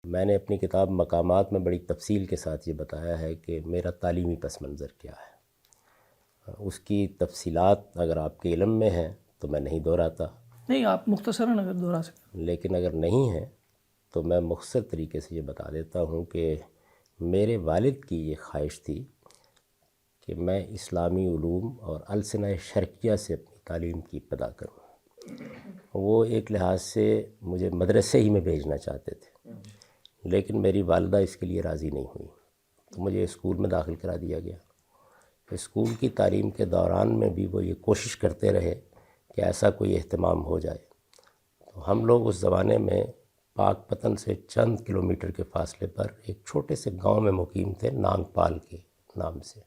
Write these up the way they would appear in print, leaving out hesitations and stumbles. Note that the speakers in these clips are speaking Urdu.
میں نے اپنی کتاب مقامات میں بڑی تفصیل کے ساتھ یہ بتایا ہے کہ میرا تعلیمی پس منظر کیا ہے۔ اس کی تفصیلات اگر آپ کے علم میں ہیں تو میں نہیں دہراتا، نہیں آپ مختصراً اگر دہرا سکیں۔ لیکن اگر نہیں ہیں تو میں مختصر طریقے سے یہ بتا دیتا ہوں کہ میرے والد کی یہ خواہش تھی کہ میں اسلامی علوم اور السنہ شرقیہ سے اپنی تعلیم کی ابتدا کروں۔ وہ ایک لحاظ سے مجھے مدرسے ہی میں بھیجنا چاہتے تھے، لیکن میری والدہ اس کے لیے راضی نہیں ہوئی، تو مجھے اسکول میں داخل کرا دیا گیا۔ اسکول کی تعلیم کے دوران میں بھی وہ یہ کوشش کرتے رہے کہ ایسا کوئی اہتمام ہو جائے۔ تو ہم لوگ اس زمانے میں پاک پتن سے چند کلومیٹر کے فاصلے پر ایک چھوٹے سے گاؤں میں مقیم تھے، نانگ پال کے نام سے۔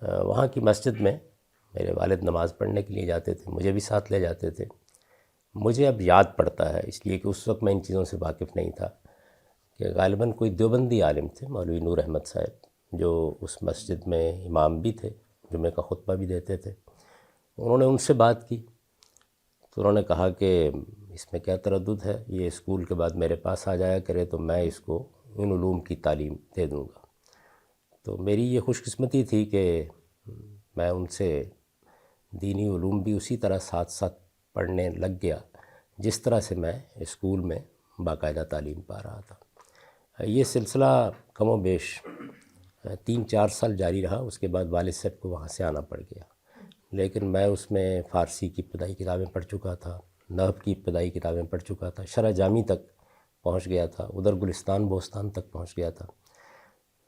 وہاں کی مسجد میں میرے والد نماز پڑھنے کے لیے جاتے تھے، مجھے بھی ساتھ لے جاتے تھے۔ مجھے اب یاد پڑتا ہے، اس لیے کہ اس وقت میں ان چیزوں سے واقف نہیں تھا، کہ غالباً کوئی دیوبندی عالم تھے، مولوی نور احمد صاحب، جو اس مسجد میں امام بھی تھے، جمعہ کا خطبہ بھی دیتے تھے۔ انہوں نے ان سے بات کی تو انہوں نے کہا کہ اس میں کیا تردد ہے، یہ اسکول کے بعد میرے پاس آ جایا کرے تو میں اس کو ان علوم کی تعلیم دے دوں گا۔ تو میری یہ خوش قسمتی تھی کہ میں ان سے دینی علوم بھی اسی طرح ساتھ ساتھ پڑھنے لگ گیا جس طرح سے میں اسکول میں باقاعدہ تعلیم پا رہا تھا۔ یہ سلسلہ کم و بیش 3-4 سال جاری رہا، اس کے بعد والد صاحب کو وہاں سے آنا پڑ گیا، لیکن میں اس میں فارسی کی ابتدائی کتابیں پڑھ چکا تھا، نحو کی ابتدائی کتابیں پڑھ چکا تھا، شرح جامی تک پہنچ گیا تھا، ادھر گلستان بوستان تک پہنچ گیا تھا۔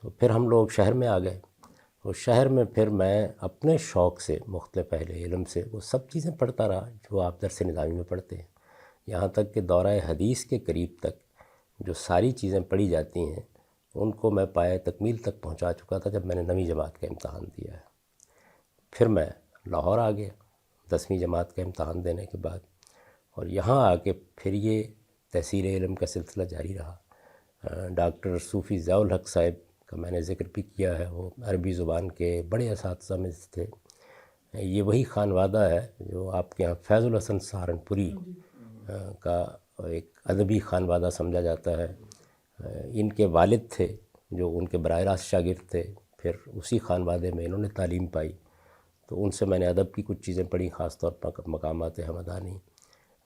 تو پھر ہم لوگ شہر میں آ گئے، اور شہر میں پھر میں اپنے شوق سے مختلف اہل علم سے وہ سب چیزیں پڑھتا رہا جو آپ درس نظامی میں پڑھتے ہیں، یہاں تک کہ دورہ حدیث کے قریب تک جو ساری چیزیں پڑھی جاتی ہیں ان کو میں پایہ تکمیل تک پہنچا چکا تھا جب میں نے 9ویں جماعت کا امتحان دیا ہے۔ پھر میں لاہور آ گیا 10ویں جماعت کا امتحان دینے کے بعد، اور یہاں آ کے پھر یہ تحصیل علم کا سلسلہ جاری رہا۔ ڈاکٹر صوفی ضیاء الحق صاحب کا میں نے ذکر بھی کیا ہے، وہ عربی زبان کے بڑے اساتذہ میں سے تھے۔ یہ وہی خانوادہ ہے جو آپ کے ہاں فیض الحسن سہارنپوری کا ایک ادبی خانوادہ سمجھا جاتا ہے۔ ان کے والد تھے جو ان کے براہ راست شاگرد تھے، پھر اسی خانوادے میں انہوں نے تعلیم پائی، تو ان سے میں نے ادب کی کچھ چیزیں پڑھی، خاص طور پر مقامات ہمدانی۔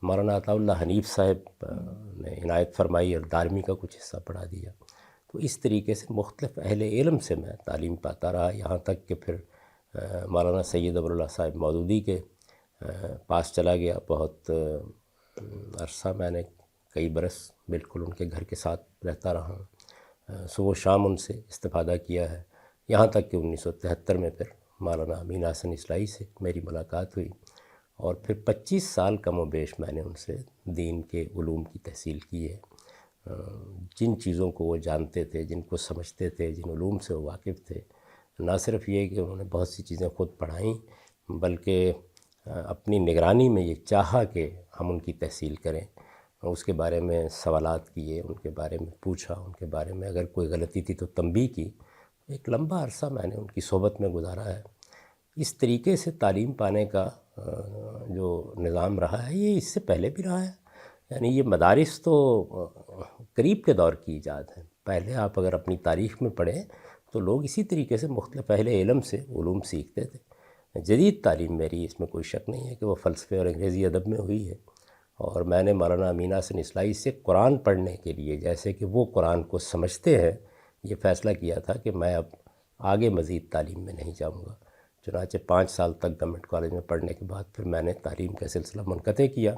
مولانا عطاء اللہ حنیف صاحب نے عنایت فرمائی اور دارمی کا کچھ حصہ پڑھا دیا۔ تو اس طریقے سے مختلف اہل علم سے میں تعلیم پاتا رہا، یہاں تک کہ پھر مولانا سید ابواللہ صاحب مودودی کے پاس چلا گیا۔ بہت عرصہ میں نے کئی برس بالکل ان کے گھر کے ساتھ رہتا رہا ہوں، صبح و شام ان سے استفادہ کیا ہے، یہاں تک کہ 1973 میں پھر مولانا امین حسن اصلاحی سے میری ملاقات ہوئی، اور پھر 25 سال کم و بیش میں نے ان سے دین کے علوم کی تحصیل کی ہے۔ جن چیزوں کو وہ جانتے تھے، جن کو سمجھتے تھے، جن علوم سے وہ واقف تھے، نہ صرف یہ کہ انہوں نے بہت سی چیزیں خود پڑھائیں، بلکہ اپنی نگرانی میں یہ چاہا کہ ہم ان کی تحصیل کریں، اس کے بارے میں سوالات کیے، ان کے بارے میں پوچھا، ان کے بارے میں اگر کوئی غلطی تھی تو تنبیہ کی۔ ایک لمبا عرصہ میں نے ان کی صحبت میں گزارا ہے۔ اس طریقے سے تعلیم پانے کا جو نظام رہا ہے یہ اس سے پہلے بھی رہا ہے، یعنی یہ مدارس تو قریب کے دور کی ایجاد ہے۔ پہلے آپ اگر اپنی تاریخ میں پڑھیں تو لوگ اسی طریقے سے مختلف اہل علم سے علوم سیکھتے تھے۔ جدید تعلیم میری اس میں کوئی شک نہیں ہے کہ وہ فلسفے اور انگریزی ادب میں ہوئی ہے، اور میں نے مولانا امین حسن اصلاحی سے قرآن پڑھنے کے لیے، جیسے کہ وہ قرآن کو سمجھتے ہیں، یہ فیصلہ کیا تھا کہ میں اب آگے مزید تعلیم میں نہیں جاؤں گا۔ چنانچہ 5 سال تک گورنمنٹ کالج میں پڑھنے کے بعد پھر میں نے تعلیم کا سلسلہ منقطع کیا،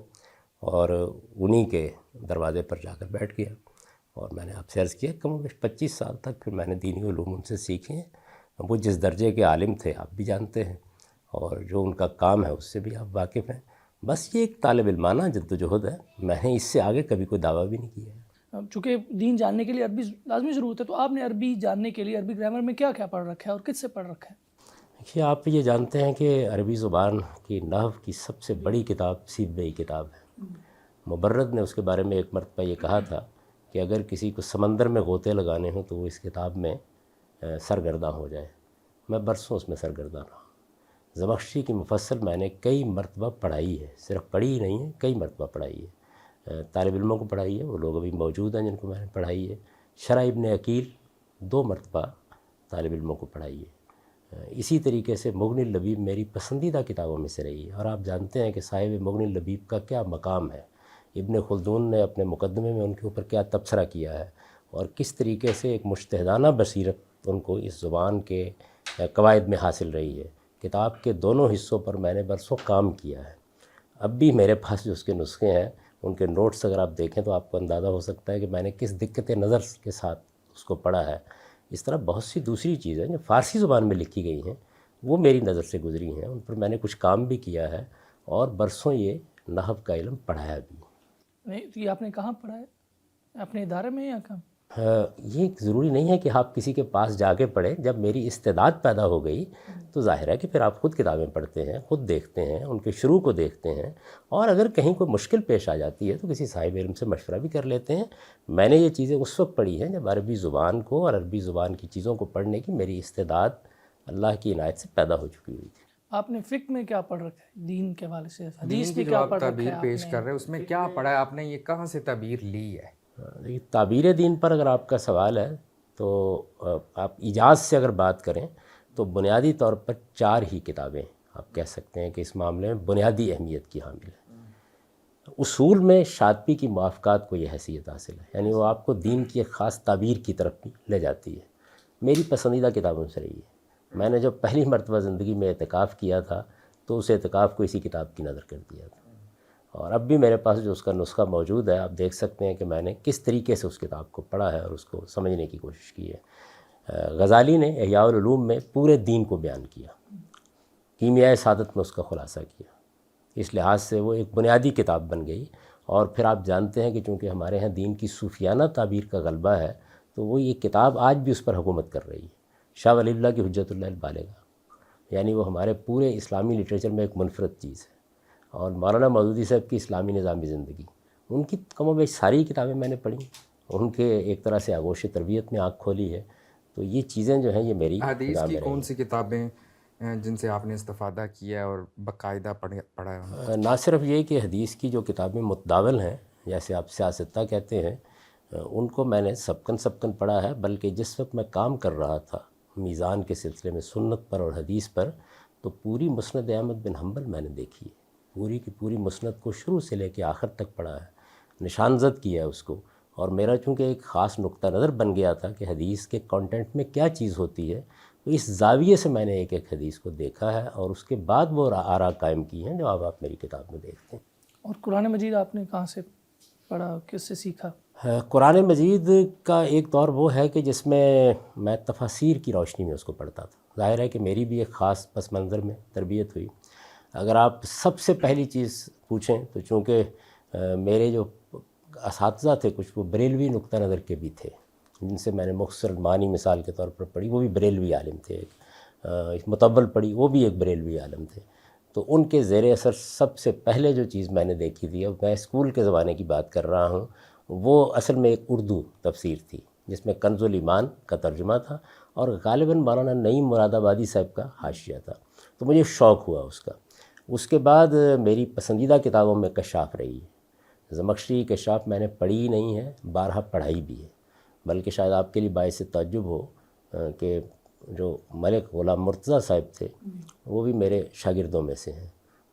اور انہی کے دروازے پر جا کر بیٹھ گیا، اور میں نے آپ سے عرض کیا کم و بیش 25 سال تک پھر میں نے دینی علوم ان سے سیکھے ہیں۔ وہ جس درجے کے عالم تھے آپ بھی جانتے ہیں، اور جو ان کا کام ہے اس سے بھی آپ واقف ہیں۔ بس یہ ایک طالب علمانہ جد و جہد ہے، میں نے اس سے آگے کبھی کوئی دعویٰ بھی نہیں کیا ہے۔ چونکہ دین جاننے کے لیے عربی لازمی ضرورت ہے، تو آپ نے عربی جاننے کے لیے عربی گرامر میں کیا کیا پڑھ رکھا ہے اور کس سے پڑھ رکھا ہے؟ دیکھیے، آپ یہ جانتے ہیں کہ عربی زبان کی نحو کی سب سے بڑی کتاب سیبویہی کتاب ہے۔ مبرد نے اس کے بارے میں ایک مرتبہ یہ کہا تھا کہ اگر کسی کو سمندر میں غوطے لگانے ہوں تو وہ اس کتاب میں سرگرداں ہو جائے۔ میں برسوں اس میں سرگرداں رہا۔ زمخشری کی مفصل میں نے کئی مرتبہ پڑھائی ہے، صرف پڑھی ہی نہیں ہے، کئی مرتبہ پڑھائی ہے۔ طالب علموں کو پڑھائی ہے، وہ لوگ ابھی موجود ہیں جن کو میں نے پڑھائی ہے۔ شرح ابن عقیل 2 مرتبہ طالب علموں کو پڑھائی ہے۔ اسی طریقے سے مغنی اللبیب میری پسندیدہ کتابوں میں سے رہی ہے، اور آپ جانتے ہیں کہ صاحب مغنی اللبیب کا کیا مقام ہے۔ ابن خلدون نے اپنے مقدمے میں ان کے اوپر کیا تبصرہ کیا ہے، اور کس طریقے سے ایک مجتہدانہ بصیرت ان کو اس زبان کے قواعد میں حاصل رہی ہے۔ کتاب کے دونوں حصوں پر میں نے برسوں کام کیا ہے۔ اب بھی میرے پاس جو اس کے نسخے ہیں، ان کے نوٹس اگر آپ دیکھیں تو آپ کو اندازہ ہو سکتا ہے کہ میں نے کس دقت نظر کے ساتھ اس کو پڑھا ہے۔ اس طرح بہت سی دوسری چیزیں جو فارسی زبان میں لکھی گئی ہیں وہ میری نظر سے گزری ہیں، ان پر میں نے کچھ کام بھی کیا ہے، اور برسوں یہ نحو کا علم پڑھایا بھی۔ نہیں تو یہ آپ نے کہاں پڑھا ہے؟ اپنے ادارے میں یا کہاں؟ یہ ضروری نہیں ہے کہ آپ کسی کے پاس جا کے پڑھیں۔ جب میری استعداد پیدا ہو گئی تو ظاہر ہے کہ پھر آپ خود کتابیں پڑھتے ہیں، خود دیکھتے ہیں، ان کے شروع کو دیکھتے ہیں، اور اگر کہیں کوئی مشکل پیش آ جاتی ہے تو کسی صاحب علم سے مشورہ بھی کر لیتے ہیں۔ میں نے یہ چیزیں اس وقت پڑھی ہیں جب عربی زبان کو اور عربی زبان کی چیزوں کو پڑھنے کی میری استعداد اللہ کی عنایت سے پیدا ہو چکی ہوئی تھی۔ آپ نے فقہ میں کیا پڑھ رکھا ہے؟ دین کے حوالے سے دین حدیث کی میں جو کیا آپ پڑھ رکھا تعبیر ہے پیش کر رہے ہیں اس میں کیا پڑھا ہے آپ نے؟ یہ کہاں سے تعبیر لی ہے؟ دیکھیے، تعبیر دین پر اگر آپ کا سوال ہے تو آپ ایجاز سے اگر بات کریں تو بنیادی طور پر 4 ہی کتابیں آپ کہہ سکتے ہیں کہ اس معاملے میں بنیادی اہمیت کی حامل ہے۔ اصول میں شاطبی کی موافقات کو یہ حیثیت حاصل ہے، یعنی وہ آپ کو دین کی ایک خاص تعبیر کی طرف بھی لے جاتی ہے۔ میری پسندیدہ کتابوں سے رہی ہے۔ میں نے جب پہلی مرتبہ زندگی میں اعتکاف کیا تھا تو اس اعتکاف کو اسی کتاب کی نظر کر دیا تھا، اور اب بھی میرے پاس جو اس کا نسخہ موجود ہے، آپ دیکھ سکتے ہیں کہ میں نے کس طریقے سے اس کتاب کو پڑھا ہے اور اس کو سمجھنے کی کوشش کی ہے۔ غزالی نے احیاء العلوم میں پورے دین کو بیان کیا، کیمیائے سعادت میں اس کا خلاصہ کیا، اس لحاظ سے وہ ایک بنیادی کتاب بن گئی۔ اور پھر آپ جانتے ہیں کہ چونکہ ہمارے ہاں دین کی صوفیانہ تعبیر کا غلبہ ہے تو وہ یہ کتاب آج بھی اس پر حکومت کر رہی ہے۔ شاہ ولی اللہ کی حجت اللہ البالغہ، یعنی وہ ہمارے پورے اسلامی لٹریچر میں ایک منفرد چیز ہے۔ اور مولانا مودودی صاحب کی اسلامی نظامی زندگی، ان کی کم و بیش ساری کتابیں میں نے پڑھی، ان کے ایک طرح سے آغوش تربیت میں آنکھ کھولی ہے۔ تو یہ چیزیں جو ہیں یہ میری حدیث نظام کی میں رہی کون سی کتابیں جن سے آپ نے استفادہ کیا ہے اور باقاعدہ پڑھا ہے؟ ہیں۔ نہ صرف یہ کہ حدیث کی جو کتابیں متداول ہیں، جیسے آپ سیاستہ کہتے ہیں، ان کو میں نے سبکن پڑھا ہے، بلکہ جس وقت میں کام کر رہا تھا میزان کے سلسلے میں سنت پر اور حدیث پر، تو پوری مسند احمد بن حنبل میں نے دیکھی ہے، پوری کی پوری مسند کو شروع سے لے کے آخر تک پڑھا ہے، نشان زد کیا ہے اس کو۔ اور میرا چونکہ ایک خاص نقطہ نظر بن گیا تھا کہ حدیث کے کانٹینٹ میں کیا چیز ہوتی ہے، تو اس زاویے سے میں نے ایک ایک حدیث کو دیکھا ہے، اور اس کے بعد وہ آراء قائم کی ہیں جو اب آپ میری کتاب میں دیکھتے ہیں۔ اور قرآن مجید آپ نے کہاں سے پڑھا، کس سے سیکھا؟ قرآن مجید کا ایک دور وہ ہے کہ جس میں میں تفاسیر کی روشنی میں اس کو پڑھتا تھا۔ ظاہر ہے کہ میری بھی ایک خاص پس منظر میں تربیت ہوئی۔ اگر آپ سب سے پہلی چیز پوچھیں تو چونکہ میرے جو اساتذہ تھے کچھ وہ بریلوی نقطہ نظر کے بھی تھے، جن سے میں نے مختصر معنی مثال کے طور پر پڑھی، وہ بھی بریلوی عالم تھے۔ ایک مطول پڑھی، وہ بھی ایک بریلوی عالم تھے۔ تو ان کے زیر اثر سب سے پہلے جو چیز میں نے دیکھی تھی، اب میں اسکول کے زمانے کی بات کر رہا ہوں، وہ اصل میں ایک اردو تفسیر تھی جس میں کنز الایمان کا ترجمہ تھا، اور غالباً مولانا نعیم مراد آبادی صاحب کا حاشیہ تھا۔ تو مجھے شوق ہوا اس کا۔ اس کے بعد میری پسندیدہ کتابوں میں کشاف رہی ہے۔ زمخشری کشاف میں نے پڑھی ہی نہیں ہے، بارہا پڑھائی بھی ہے، بلکہ شاید آپ کے لیے باعث تعجب ہو کہ جو ملک غلام مرتضیٰ صاحب تھے وہ بھی میرے شاگردوں میں سے ہیں،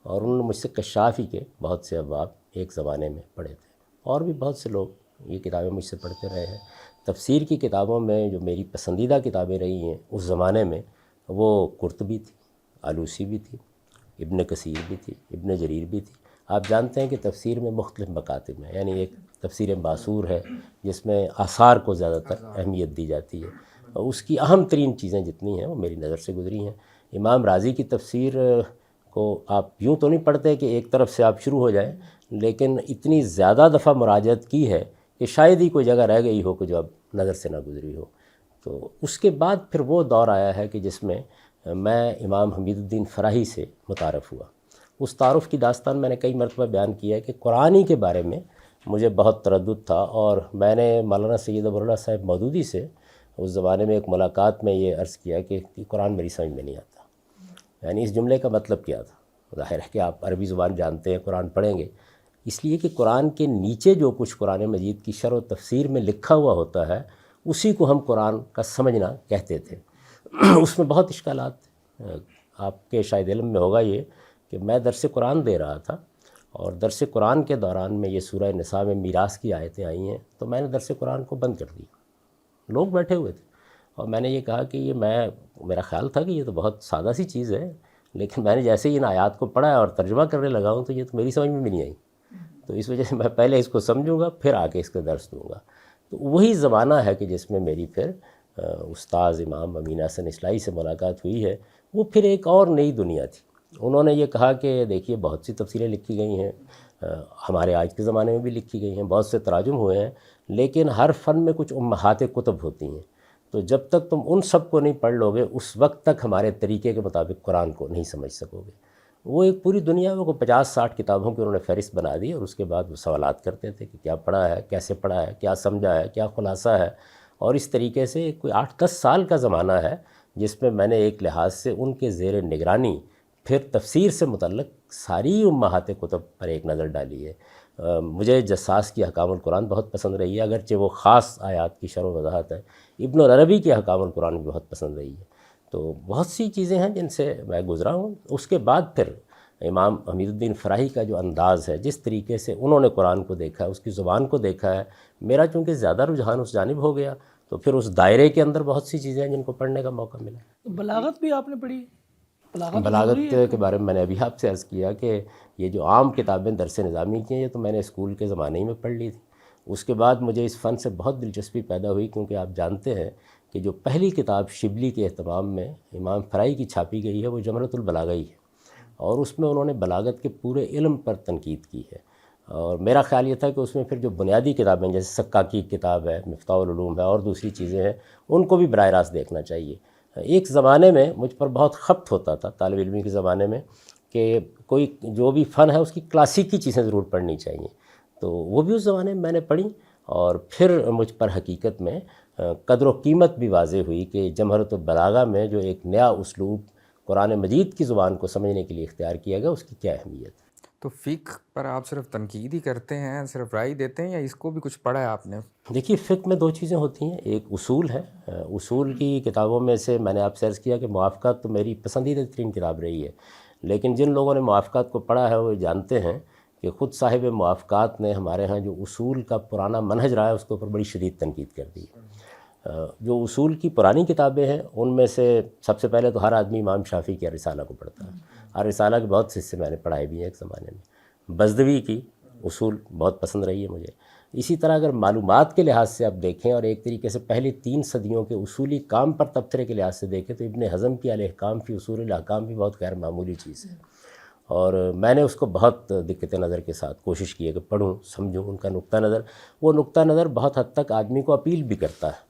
اور انہوں نے مجھ سے کشاف ہی کے بہت سے ابواب ایک زمانے میں پڑھے تھے، اور بھی بہت سے لوگ یہ کتابیں مجھ سے پڑھتے رہے ہیں۔ تفسیر کی کتابوں میں جو میری پسندیدہ کتابیں رہی ہیں اس زمانے میں، وہ قرطبی تھی، آلوسی بھی تھی، ابن کثیر بھی تھی، ابن جریر بھی تھی۔ آپ جانتے ہیں کہ تفسیر میں مختلف مکاتب ہیں، یعنی ایک تفسیر باصور ہے جس میں آثار کو زیادہ تر اہمیت دی جاتی ہے، اور اس کی اہم ترین چیزیں جتنی ہیں وہ میری نظر سے گزری ہیں۔ امام راضی کی تفسیر کو آپ یوں تو نہیں پڑھتے کہ ایک طرف سے آپ شروع ہو جائیں، لیکن اتنی زیادہ دفعہ مراجعت کی ہے کہ شاید ہی کوئی جگہ رہ گئی ہو کہ جو اب نظر سے نہ گزری ہو۔ تو اس کے بعد پھر وہ دور آیا ہے کہ جس میں میں امام حمید الدین فراہی سے متعارف ہوا۔ اس تعارف کی داستان میں نے کئی مرتبہ بیان کیا ہے کہ قرآن کے بارے میں مجھے بہت تردد تھا، اور میں نے مولانا سید ابواللہ صاحب مودودی سے اس زمانے میں ایک ملاقات میں یہ عرض کیا کہ قرآن میری سمجھ میں نہیں آتا، یعنی اس جملے کا مطلب کیا تھا۔ ظاہر ہے کہ آپ عربی زبان جانتے ہیں، قرآن پڑھیں گے، اس لیے کہ قرآن کے نیچے جو کچھ قرآن مجید کی شرح و تفسیر میں لکھا ہوا ہوتا ہے اسی کو ہم قرآن کا سمجھنا کہتے تھے۔ اس میں بہت اشکالات، آپ کے شاید علم میں ہوگا یہ کہ میں درس قرآن دے رہا تھا، اور درس قرآن کے دوران میں یہ سورہ نساء میں میراث کی آیتیں آئی ہیں، تو میں نے درس قرآن کو بند کر دیا۔ لوگ بیٹھے ہوئے تھے اور میں نے یہ کہا کہ یہ میرا خیال تھا کہ یہ تو بہت سادہ سی چیز ہے، لیکن میں نے جیسے ہی ان آیات کو پڑھا اور ترجمہ کرنے لگا ہوں تو یہ تو میری سمجھ میں بھی نہیں آئی، تو اس وجہ سے میں پہلے اس کو سمجھوں گا پھر آگے اس کا درس دوں گا۔ تو وہی زمانہ ہے کہ جس میں میری پھر استاذ امام امین حسن اصلاحی سے ملاقات ہوئی ہے۔ وہ پھر ایک اور نئی دنیا تھی۔ انہوں نے یہ کہا کہ دیکھیے بہت سی تفسیریں لکھی گئی ہیں، ہمارے آج کے زمانے میں بھی لکھی گئی ہیں، بہت سے تراجم ہوئے ہیں، لیکن ہر فن میں کچھ امہات کتب ہوتی ہیں، تو جب تک تم ان سب کو نہیں پڑھ لو گے اس وقت تک ہمارے طریقے کے مطابق قرآن کو نہیں سمجھ سکو گے۔ وہ ایک پوری دنیا میں کو 50-60 کتابوں کی انہوں نے فہرست بنا دی، اور اس کے بعد وہ سوالات کرتے تھے کہ کیا پڑھا ہے، کیسے پڑھا ہے، کیا سمجھا ہے، کیا خلاصہ ہے، اور اس طریقے سے کوئی 8-10 سال کا زمانہ ہے جس میں نے ایک لحاظ سے ان کے زیر نگرانی پھر تفسیر سے متعلق ساری امہات کتب پر ایک نظر ڈالی ہے۔ مجھے جساس کی احکام القرآن بہت پسند رہی ہے، اگرچہ وہ خاص آیات کی شرح و وضاحت ہے۔ ابن العربی کی احکام القرآن بھی بہت پسند رہی ہے۔ تو بہت سی چیزیں ہیں جن سے میں گزرا ہوں۔ اس کے بعد پھر امام حمید الدین فراہی کا جو انداز ہے، جس طریقے سے انہوں نے قرآن کو دیکھا ہے، اس کی زبان کو دیکھا ہے، میرا چونکہ زیادہ رجحان اس جانب ہو گیا، تو پھر اس دائرے کے اندر بہت سی چیزیں ہیں جن کو پڑھنے کا موقع ملا۔ بلاغت بھی آپ نے پڑھی؟ بلاغت کے بارے میں نے ابھی آپ سے عرض کیا کہ یہ جو عام کتابیں درس نظامی کی ہیں یہ تو میں نے اسکول کے زمانے ہی میں پڑھ لی تھی۔ اس کے بعد مجھے اس فن سے بہت دلچسپی پیدا ہوئی، کیونکہ آپ جانتے ہیں کہ جو پہلی کتاب شبلی کے اہتمام میں امام فرائی کی چھاپی گئی ہے وہ جمرۃ البلاغہ ہی ہے، اور اس میں انہوں نے بلاغت کے پورے علم پر تنقید کی ہے۔ اور میرا خیال یہ تھا کہ اس میں پھر جو بنیادی کتابیں جیسے سکاکی کی کتاب ہے، مفتاح العلوم ہے، اور دوسری چیزیں ہیں، ان کو بھی براہ راست دیکھنا چاہیے۔ ایک زمانے میں مجھ پر بہت خبت ہوتا تھا طالب علمی کے زمانے میں کہ کوئی جو بھی فن ہے اس کی کلاسیکی چیزیں ضرور پڑھنی چاہیے، تو وہ بھی اس زمانے میں نے پڑھی، اور پھر مجھ پر حقیقت میں قدر و قیمت بھی واضح ہوئی کہ جمہرۃ البلاغہ میں جو ایک نیا اسلوب قرآن مجید کی زبان کو سمجھنے کے لیے اختیار کیا گیا اس کی کیا اہمیت ہے۔ تو فقہ پر آپ صرف تنقید ہی کرتے ہیں، صرف رائے دیتے ہیں، یا اس کو بھی کچھ پڑھا ہے آپ نے؟ دیکھیے فقہ میں دو چیزیں ہوتی ہیں، ایک اصول ہے، اصول کی کتابوں میں سے میں نے آپ سے عرض کیا کہ موافقات تو میری پسندیدہ ترین کتاب رہی ہے، لیکن جن لوگوں نے موافقات کو پڑھا ہے وہ جانتے ہیں کہ خود صاحب موافقات نے ہمارے ہاں جو اصول کا پرانا منہج رہا ہے اس کے اوپر بڑی شدید تنقید کر دی ہے۔ جو اصول کی پرانی کتابیں ہیں ان میں سے سب سے پہلے تو ہر آدمی امام شافعی کی رسالہ کو پڑھتا ہے، اور رسالہ کے بہت سے حصے میں نے پڑھائے بھی ہیں ایک زمانے میں۔ بزدوی کی اصول بہت پسند رہی ہے مجھے۔ اسی طرح اگر معلومات کے لحاظ سے آپ دیکھیں اور ایک طریقے سے پہلی 3 صدیوں کے اصولی کام پر تبصرے کے لحاظ سے دیکھیں تو ابن حزم کی الاحکام فی اصول الاحکام بھی بہت غیر معمولی چیز ہے، اور میں نے اس کو بہت دقت نظر کے ساتھ کوشش کی ہے کہ پڑھوں، سمجھوں ان کا نقطہ نظر۔ وہ نقطہ نظر بہت حد تک آدمی کو اپیل بھی کرتا ہے،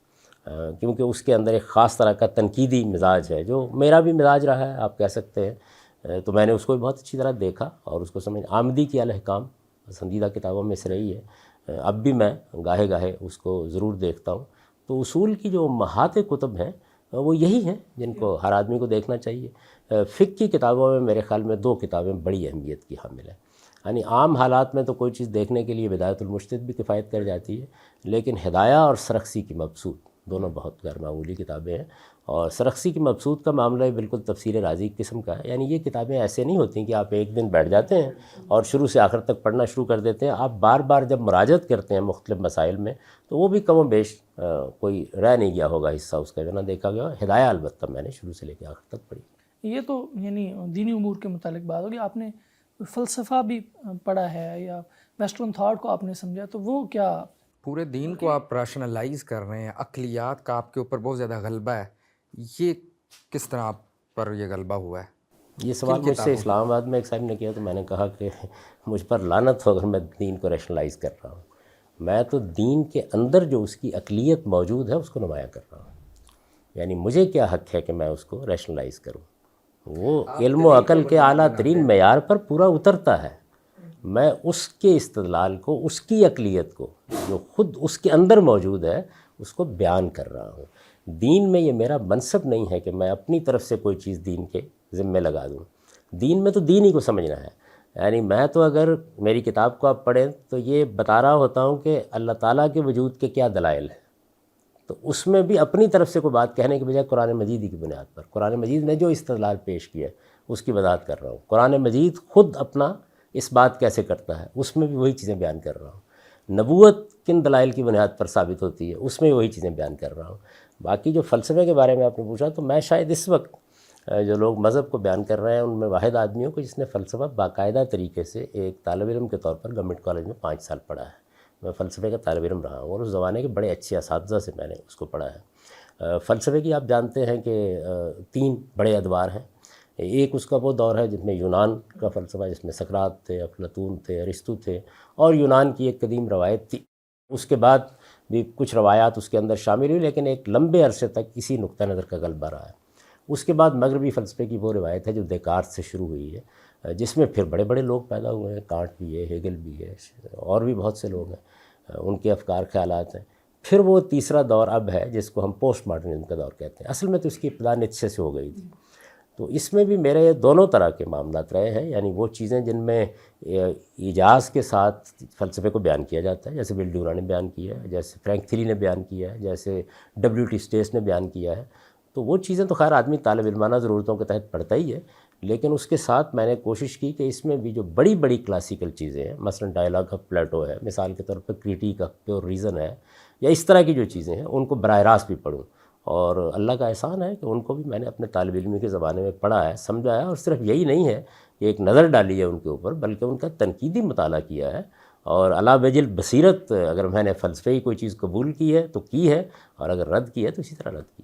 کیونکہ اس کے اندر ایک خاص طرح کا تنقیدی مزاج ہے جو میرا بھی مزاج رہا ہے آپ کہہ سکتے ہیں، تو میں نے اس کو بھی بہت اچھی طرح دیکھا اور اس کو سمجھ۔ آمدی کی الاحکام پسندیدہ کتابوں میں سے رہی ہے، اب بھی میں گاہے گاہے اس کو ضرور دیکھتا ہوں۔ تو اصول کی جو امہات کتب ہیں وہ یہی ہیں جن کو ہر آدمی کو دیکھنا چاہیے۔ فقہ کی کتابوں میں میرے خیال میں 2 کتابیں بڑی اہمیت کی حامل ہیں، یعنی عام حالات میں تو کوئی چیز دیکھنے کے لیے بدایت المجتہد بھی کفایت کر جاتی ہے، لیکن ہدایہ اور سرخسی کی مبسوط دونوں بہت غیر معمولی کتابیں ہیں۔ اور سرخسی کی مبسوط کا معاملہ بالکل تفسیر رازی قسم کا ہے، یعنی یہ کتابیں ایسے نہیں ہوتیں کہ آپ ایک دن بیٹھ جاتے ہیں اور شروع سے آخر تک پڑھنا شروع کر دیتے ہیں۔ آپ بار بار جب مراجعت کرتے ہیں مختلف مسائل میں تو وہ بھی کم و بیش کوئی رہ نہیں گیا ہوگا حصہ اس کا جو نہ دیکھا گیا۔ ہدایہ البتہ میں نے شروع سے لے کے آخر تک پڑھی۔ یہ تو یعنی دینی امور کے متعلق بات ہوگی، آپ نے فلسفہ بھی پڑھا ہے یا ویسٹرن تھاٹ کو آپ نے سمجھا، تو وہ کیا پورے دین کو آپ ریشنلائز کر رہے ہیں، عقلیات کا آپ کے اوپر بہت زیادہ غلبہ ہے، یہ کس طرح آپ پر یہ غلبہ ہوا ہے؟ یہ سوال مجھ سے اسلام آباد میں ایک صاحب نے کیا تو میں نے کہا کہ مجھ پر لعنت ہو اگر میں دین کو ریشنلائز کر رہا ہوں۔ میں تو دین کے اندر جو اس کی عقلیت موجود ہے اس کو نمایاں کر رہا ہوں، یعنی مجھے کیا حق ہے کہ میں اس کو ریشنلائز کروں؟ وہ علم و عقل کے اعلیٰ ترین معیار پر پورا اترتا ہے۔ میں اس کے استدلال کو، اس کی عقلیت کو جو خود اس کے اندر موجود ہے اس کو بیان کر رہا ہوں۔ دین میں یہ میرا منصب نہیں ہے کہ میں اپنی طرف سے کوئی چیز دین کے ذمے لگا دوں۔ دین میں تو دین ہی کو سمجھنا ہے۔ یعنی میں تو اگر میری کتاب کو آپ پڑھیں تو یہ بتا رہا ہوتا ہوں کہ اللہ تعالیٰ کے وجود کے کیا دلائل ہیں، تو اس میں بھی اپنی طرف سے کوئی بات کہنے کے بجائے قرآن مجید کی بنیاد پر قرآن مجید نے جو استدلال پیش کیا ہے اس کی وضاحت کر رہا ہوں۔ قرآن مجید خود اپنا اس بات کیسے کرتا ہے اس میں بھی وہی چیزیں بیان کر رہا ہوں۔ نبوت کن دلائل کی بنیاد پر ثابت ہوتی ہے اس میں وہی چیزیں بیان کر رہا ہوں۔ باقی جو فلسفے کے بارے میں آپ نے پوچھا تو میں شاید اس وقت جو لوگ مذہب کو بیان کر رہے ہیں ان میں واحد آدمی ہوں کہ جس نے فلسفہ باقاعدہ طریقے سے ایک طالب علم کے طور پر گورنمنٹ کالج میں 5 سال پڑھا ہے۔ میں فلسفے کا طالب علم رہا ہوں اور اس زمانے کے بڑے اچھے اساتذہ سے میں نے اس کو پڑھا ہے۔ فلسفے کی آپ جانتے ہیں کہ 3 بڑے ادوار ہیں۔ ایک اس کا وہ دور ہے جس میں یونان کا فلسفہ، جس میں سقراط تھے، افلاطون تھے، ارسطو تھے، اور یونان کی ایک قدیم روایت تھی۔ اس کے بعد بھی کچھ روایات اس کے اندر شامل ہوئی، لیکن ایک لمبے عرصے تک اسی نقطہ نظر کا غلبہ رہا ہے۔ اس کے بعد مغربی فلسفے کی وہ روایت ہے جو دیکارت سے شروع ہوئی ہے، جس میں پھر بڑے بڑے لوگ پیدا ہوئے ہیں، کانٹ بھی ہے، ہیگل بھی ہے، اور بھی بہت سے لوگ ہیں، ان کے افکار خیالات ہیں۔ پھر وہ تیسرا دور اب ہے جس کو ہم پوسٹ ماڈرنزم کا دور کہتے ہیں۔ اصل میں تو اس کی ابتدا نیتشے سے ہو گئی تھی۔ تو اس میں بھی میرے دونوں طرح کے معاملات رہے ہیں، یعنی وہ چیزیں جن میں ایجاز کے ساتھ فلسفے کو بیان کیا جاتا ہے، جیسے ول ڈیورا نے بیان کیا ہے، جیسے فرینک تھیری نے بیان کیا ہے، جیسے WT اسٹیس نے بیان کیا ہے، تو وہ چیزیں تو خیر آدمی طالب علمانہ ضرورتوں کے تحت پڑھتا ہی ہے، لیکن اس کے ساتھ میں نے کوشش کی کہ اس میں بھی جو بڑی بڑی کلاسیکل چیزیں ہیں، مثلا ڈائلاگ آف پلیٹو ہے، مثال کے طور پر کریٹیک آف پیور ریزن ہے، یا اس طرح کی جو چیزیں ہیں ان کو براہ راست بھی پڑھوں۔ اور اللہ کا احسان ہے کہ ان کو بھی میں نے اپنے طالب علمی کے زمانے میں پڑھا ہے، سمجھا ہے، اور صرف یہی نہیں ہے کہ ایک نظر ڈالی ہے ان کے اوپر، بلکہ ان کا تنقیدی مطالعہ کیا ہے، اور علی وجہ البصیرت اگر میں نے فلسفے کی کوئی چیز قبول کی ہے تو کی ہے، اور اگر رد کی ہے تو اسی طرح رد کی۔